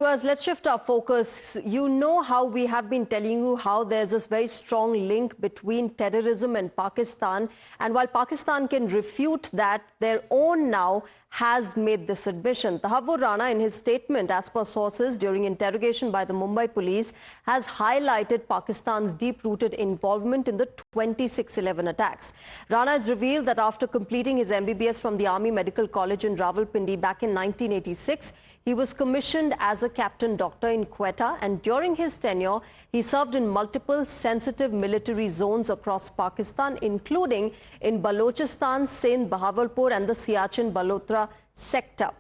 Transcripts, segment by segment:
Let's shift our focus. You know how we have been telling you how there's this very strong link between terrorism and Pakistan. And while Pakistan can refute that, their own now has made this admission. Tahawwur Rana, in his statement, as per sources during interrogation by the Mumbai police, has highlighted Pakistan's deep-rooted involvement in the 26/11 attacks. Rana has revealed that after completing his MBBS from the Army Medical College in Rawalpindi back in 1986, he was commissioned as a captain doctor in Quetta, and during his tenure, he served in multiple sensitive military zones across Pakistan, including in Balochistan, Sindh, Bahawalpur, and the Siachen Balotra sector.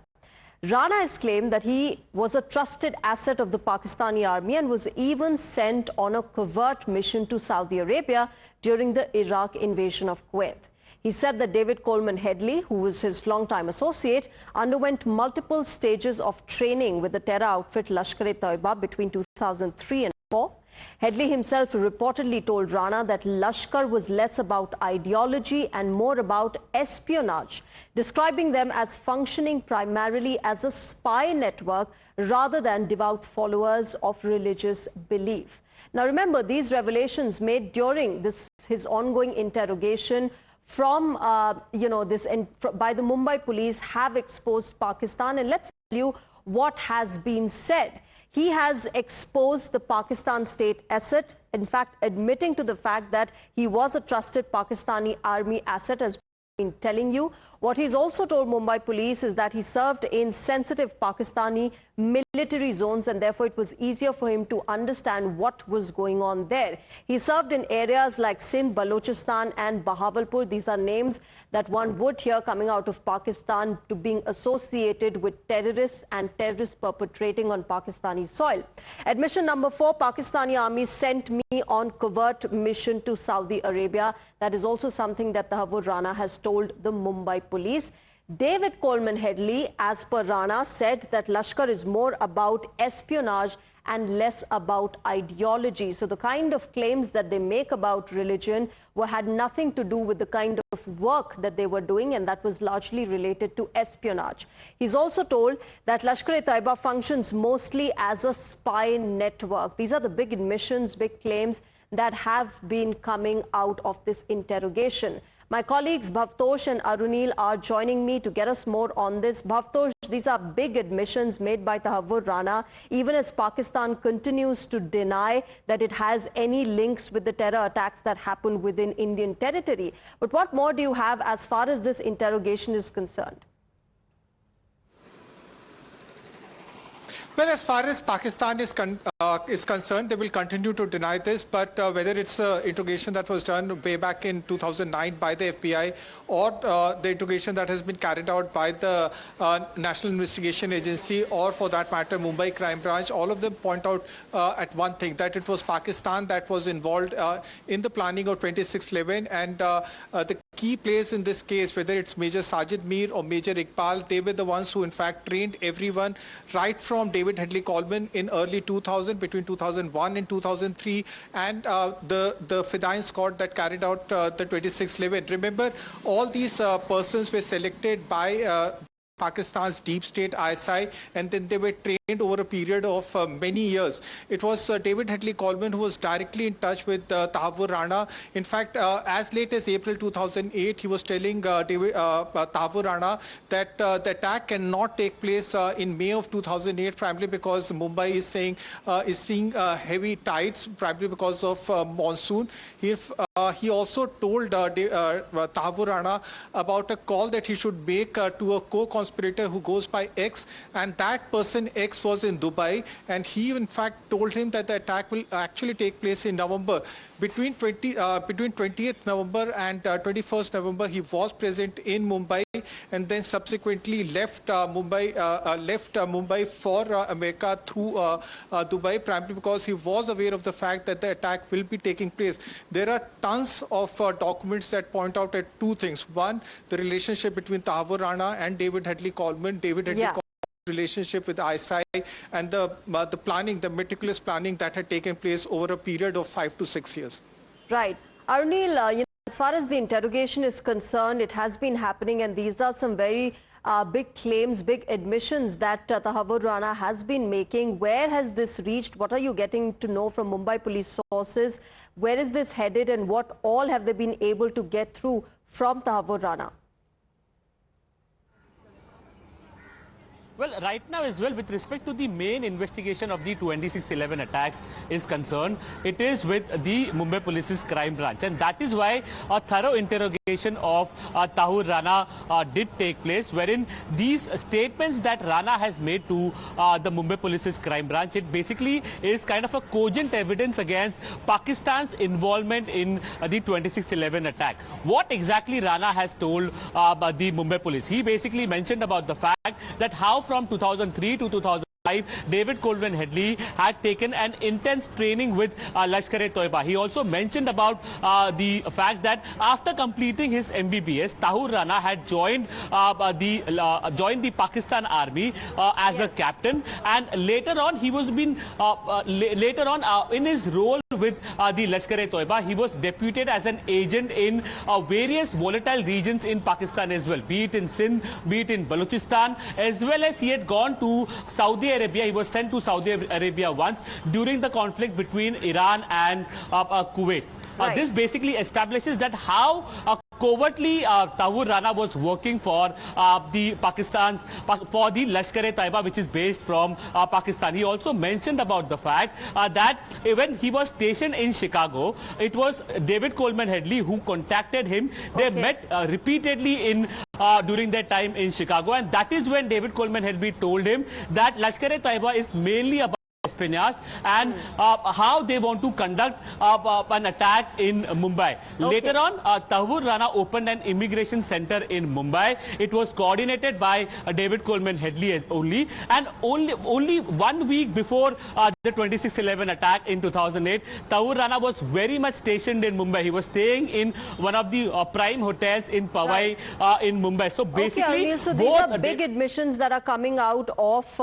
Rana has claimed that he was a trusted asset of the Pakistani army and was even sent on a covert mission to Saudi Arabia during the Iraq invasion of Kuwait. He said that David Coleman Headley, who was his longtime associate, underwent multiple stages of training with the terror outfit Lashkar-e-Taiba between 2003 and 2004. Headley himself reportedly told Rana that Lashkar was less about ideology and more about espionage, describing them as functioning primarily as a spy network rather than devout followers of religious belief. Now remember, these revelations made during his ongoing interrogation from, by the Mumbai police have exposed Pakistan. And let's tell you what has been said. He has exposed the Pakistan state asset, in fact, admitting to the fact that he was a trusted Pakistani army asset, as we've been telling you. What he's also told Mumbai police is that he served in sensitive Pakistani military zones, and therefore it was easier for him to understand what was going on there. He served in areas like Sindh, Balochistan and Bahawalpur. These are names that one would hear coming out of Pakistan to being associated with terrorists and terrorists perpetrating on Pakistani soil. Admission number 4, Pakistani army sent me on covert mission to Saudi Arabia. That is also something that Tahawwur Rana has told the Mumbai police. David Coleman Headley, as per Rana, said that Lashkar is more about espionage and less about ideology. So the kind of claims that they make about religion had nothing to do with the kind of work that they were doing, and that was largely related to espionage. He's also told that Lashkar-e-Taiba functions mostly as a spy network. These are the big admissions, big claims that have been coming out of this interrogation. My colleagues Bhavtosh and Arunil are joining me to get us more on this. Bhavtosh, these are big admissions made by Tahawwur Rana, even as Pakistan continues to deny that it has any links with the terror attacks that happened within Indian territory. But what more do you have as far as this interrogation is concerned? Well, as far as Pakistan is concerned, they will continue to deny this. But whether it's an interrogation that was done way back in 2009 by the FBI or the interrogation that has been carried out by the National Investigation Agency, or for that matter, Mumbai Crime Branch, all of them point out at one thing, that it was Pakistan that was involved in the planning of 26/11. And the key players in this case, whether it's Major Sajid Mir or Major Iqbal, they were the ones who in fact trained everyone, right from David Headley Coleman in early 2000, between 2001 and 2003, and the Fedayeen squad that carried out the 26/11. Remember, all these persons were selected by Pakistan's deep state ISI, and then they were trained over a period of many years. It was David Headley Coleman who was directly in touch with Tahawwur Rana. In fact, as late as April 2008, he was telling Tahawwur Rana that the attack cannot take place in May of 2008, primarily because Mumbai is seeing heavy tides, primarily because of monsoon. He also told Tahawwur Rana about a call that he should make to a co-conspirator who goes by X, and that person X was in Dubai, and he in fact told him that the attack will actually take place in November. Between 20th November and 21st November, he was present in Mumbai, and then subsequently left Mumbai for America through Dubai, primarily because he was aware of the fact that the attack will be taking place. There are tons of documents that point out at two things. One, the relationship between Tahawwur Rana and David Headley Coleman. David Headley Coleman's relationship with ISI, and the planning, the meticulous planning that had taken place over a period of 5 to 6 years. Right. Arunil, as far as the interrogation is concerned, it has been happening, and these are some very big claims, big admissions that Tahawwur Rana has been making. Where has this reached? What are you getting to know from Mumbai police sources? Where is this headed, and what all have they been able to get through from Tahawwur Rana? Well, right now as well, with respect to the main investigation of the 26/11 attacks is concerned, it is with the Mumbai Police's crime branch. And that is why a thorough interrogation of Tahawwur Rana did take place, wherein these statements that Rana has made to the Mumbai Police's crime branch, it basically is kind of a cogent evidence against Pakistan's involvement in the 26/11 attack. What exactly Rana has told the Mumbai Police? He basically mentioned about the fact that how from 2003 to 2005, David Coleman Headley had taken an intense training with Lashkar-e-Toiba. He also mentioned about the fact that after completing his MBBS, Tahawwur Rana had joined the Pakistan Army as a captain, and later on he was in his role with the Lashkar-e-Toiba, he was deputed as an agent in various volatile regions in Pakistan as well, be it in Sindh, be it in Balochistan, as well as he had gone to Saudi Arabia. He was sent to Saudi Arabia once during the conflict between Iran and Kuwait. Right. This basically establishes that how covertly Tahawwur Rana was working for the Lashkar-e-Taiba, which is based from Pakistan. He also mentioned about the fact that when he was stationed in Chicago, it was David Coleman Headley who contacted him. They met repeatedly during their time in Chicago, and that is when David Coleman Headley told him that Lashkar-e-Taiba is mainly about espionage and how they want to conduct an attack in Mumbai. Later on, Tahawwur Rana opened an immigration center in Mumbai. It was coordinated by David Coleman Headley only, and only 1 week before the 26/11 attack in 2008, Tahawwur Rana was very much stationed in Mumbai. He was staying in one of the prime hotels in Powai in Mumbai. So basically, Anil, so these are big admissions that are coming out of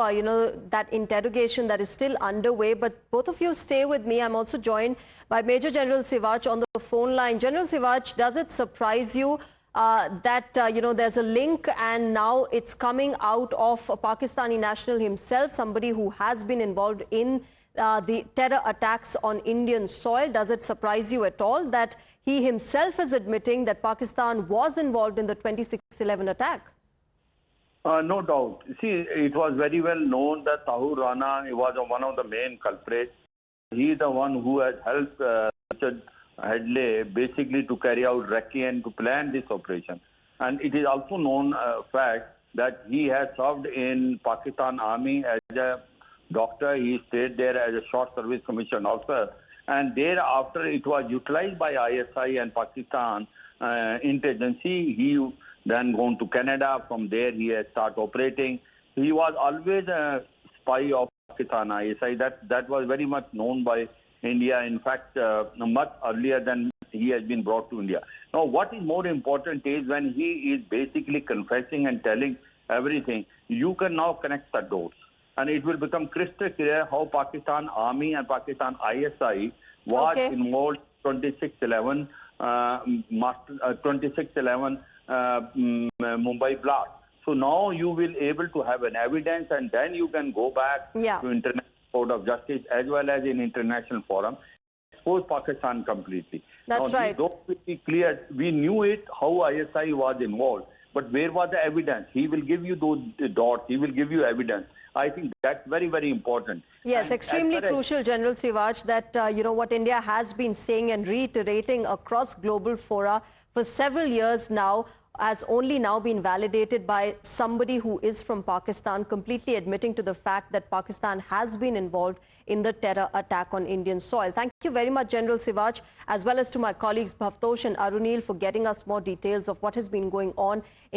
that interrogation that is still underway. But both of you stay with me. I'm also joined by Major General Sivach on the phone line. General Sivach, does it surprise you that there's a link, and now it's coming out of a Pakistani national himself, somebody who has been involved in the terror attacks on Indian soil? Does it surprise you at all that he himself is admitting that Pakistan was involved in the 26/11 attack? No doubt. See, it was very well known that Tahawwur Rana was one of the main culprits. He is the one who has helped Richard Headley basically to carry out recce and to plan this operation. And it is also known fact that he has served in Pakistan Army as a doctor. He stayed there as a short service commissioned officer. And thereafter, it was utilized by ISI and Pakistan intelligence. He then gone to Canada. From there, he has started operating. He was always a spy of Pakistan ISI. That was very much known by India. In fact, much earlier than he has been brought to India. Now, what is more important is when he is basically confessing and telling everything, you can now connect the dots. And it will become crystal clear how Pakistan Army and Pakistan ISI was involved in 26/11 Mumbai blast. So now you will able to have an evidence, and then you can go back to International Court of Justice as well as in international forum, expose Pakistan completely. That's now, right. Don't be clear. We knew it how ISI was involved, but where was the evidence? He will give you those dots. He will give you evidence. I think that's very, very important. Yes, and extremely crucial, General Sivach, that what India has been saying and reiterating across global fora for several years now has only now been validated by somebody who is from Pakistan, completely admitting to the fact that Pakistan has been involved in the terror attack on Indian soil. Thank you very much, General Sivach, as well as to my colleagues Bhavtosh and Arunil for getting us more details of what has been going on